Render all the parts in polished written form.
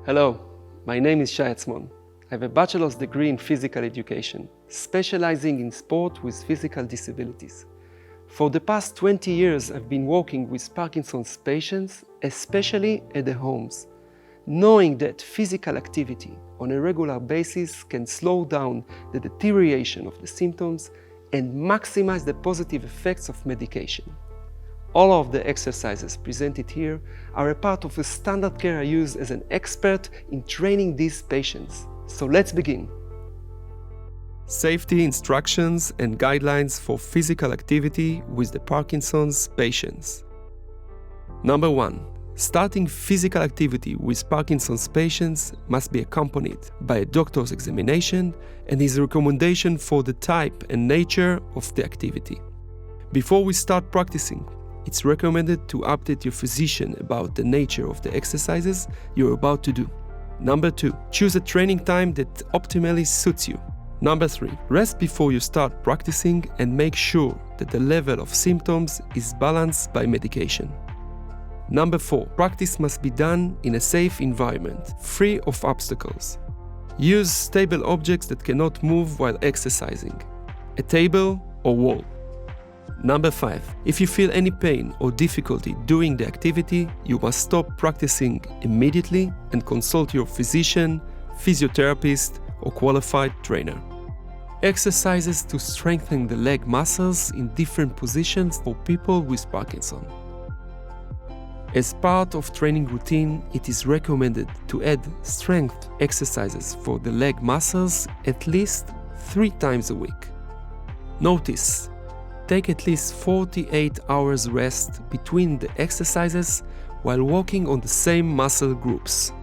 Hello, my name is Shay Atzmon. I have a bachelor's degree in physical education, specializing in sport with physical disabilities. For the past 20 years, I've been working with Parkinson's patients, especially at the homes, knowing that physical activity on a regular basis can slow down the deterioration of the symptoms and maximize the positive effects of medication. All of the exercises presented here are a part of a standard care I use as an expert in training these patients. So let's begin. Safety instructions and guidelines for physical activity with the Parkinson's patients. Number 1. Starting physical activity with Parkinson's patients must be accompanied by a doctor's examination and his recommendation for the type and nature of the activity. Before we start practicing, it's recommended to update your physician about the nature of the exercises you're about to do. Number 2. Choose a training time that optimally suits you. Number 3. Rest before you start practicing and make sure that the level of symptoms is balanced by medication. Number 4. Practice must be done in a safe environment, free of obstacles. Use stable objects that cannot move while exercising, a table or wall. Number 5. If you feel any pain or difficulty during the activity, you must stop practicing immediately and consult your physician, physiotherapist, or qualified trainer. Exercises to strengthen the leg muscles in different positions for people with Parkinson. As part of training routine, it is recommended to add strength exercises for the leg muscles at least 3 times a week. Notice: take at least 48 hours rest between the exercises while working on the same muscle groups.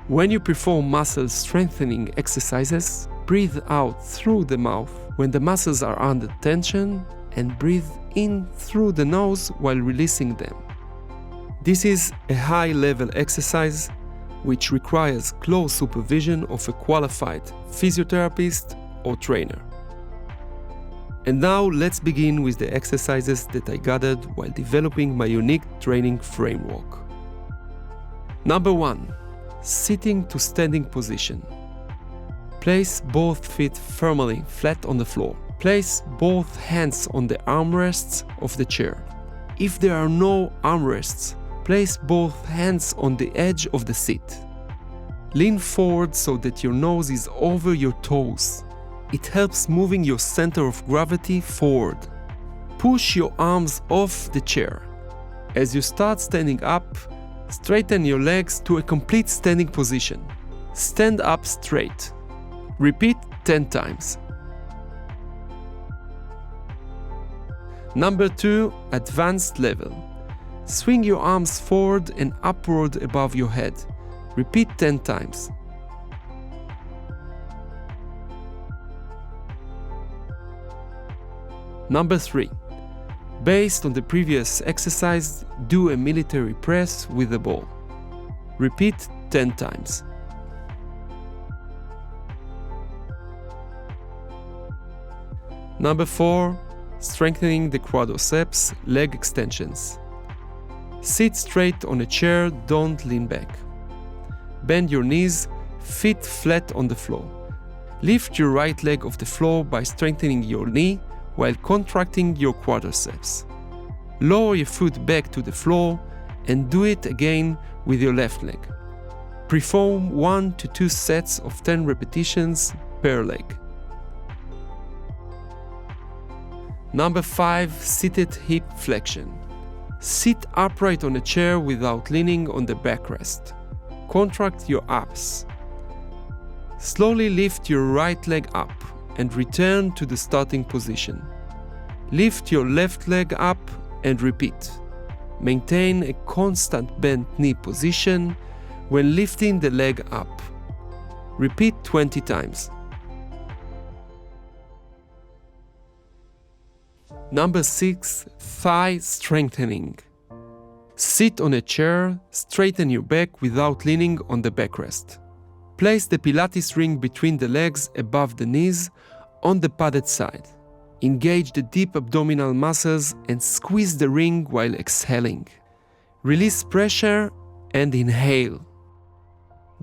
When you perform muscle strengthening exercises, breathe out through the mouth when the muscles are under tension and breathe in through the nose while releasing them. This is a high-level exercise which requires close supervision of a qualified physiotherapist or trainer. And now let's begin with the exercises that I gathered while developing my unique training framework. Number 1. Sitting to standing position. Place both feet firmly flat on the floor. Place both hands on the armrests of the chair. If there are no armrests, place both hands on the edge of the seat. Lean forward so that your nose is over your toes. It helps moving your center of gravity forward. Push your arms off the chair. As you start standing up, straighten your legs to a complete standing position. Stand up straight. Repeat 10 times. Number 2. Advanced level. Swing your arms forward and upward above your head. Repeat 10 times. Number 3. Based on the previous exercise, do a military press with the ball. Repeat 10 times. Number 4. Strengthening the quadriceps, leg extensions. Sit straight on a chair, don't lean back. Bend your knees, feet flat on the floor. Lift your right leg off the floor by strengthening your knee while contracting your quadriceps. Lower your foot back to the floor and do it again with your left leg. Perform 1 to 2 sets of 10 repetitions per leg. Number 5. Seated hip flexion. Sit upright on a chair without leaning on the backrest. Contract your abs. Slowly lift your right leg up and return to the starting position. Lift your left leg up and repeat. Maintain a constant bent knee position when lifting the leg up. Repeat 20 times. Number 6. Thigh strengthening. Sit on a chair, straighten your back without leaning on the backrest. Place the Pilates ring between the legs above the knees on the padded side. Engage the deep abdominal muscles and squeeze the ring while exhaling. Release pressure and inhale.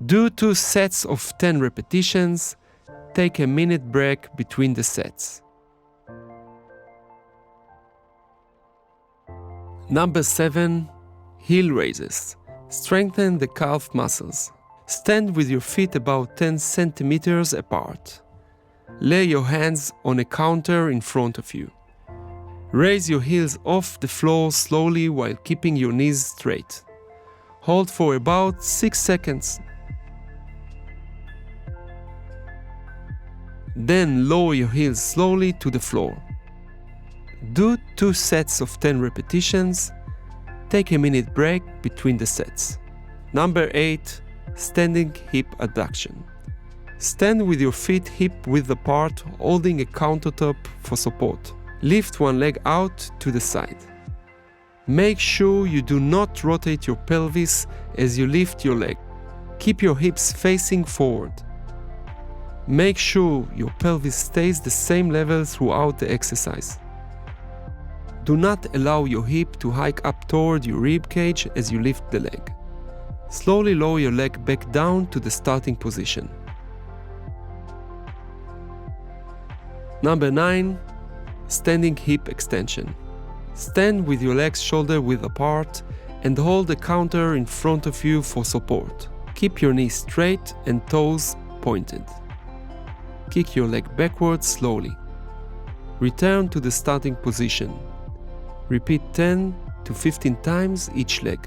Do 2 sets of 10 repetitions. Take a minute break between the sets. Number 7. Heel raises. Strengthen the calf muscles. Stand with your feet about 10 centimeters apart. Lay your hands on a counter in front of you. Raise your heels off the floor slowly while keeping your knees straight. Hold for about 6 seconds. Then lower your heels slowly to the floor. Do 2 sets of 10 repetitions. Take a minute break between the sets. Number 8. Standing hip abduction. Stand with your feet hip-width apart, holding a countertop for support. Lift one leg out to the side. Make sure you do not rotate your pelvis as you lift your leg. Keep your hips facing forward. Make sure your pelvis stays the same level throughout the exercise. Do not allow your hip to hike up toward your rib cage as you lift the leg. Slowly lower your leg back down to the starting position. Number 9. Standing hip extension. Stand with your legs shoulder-width apart and hold the counter in front of you for support. Keep your knees straight and toes pointed. Kick your leg backwards slowly. Return to the starting position. Repeat 10 to 15 times each leg.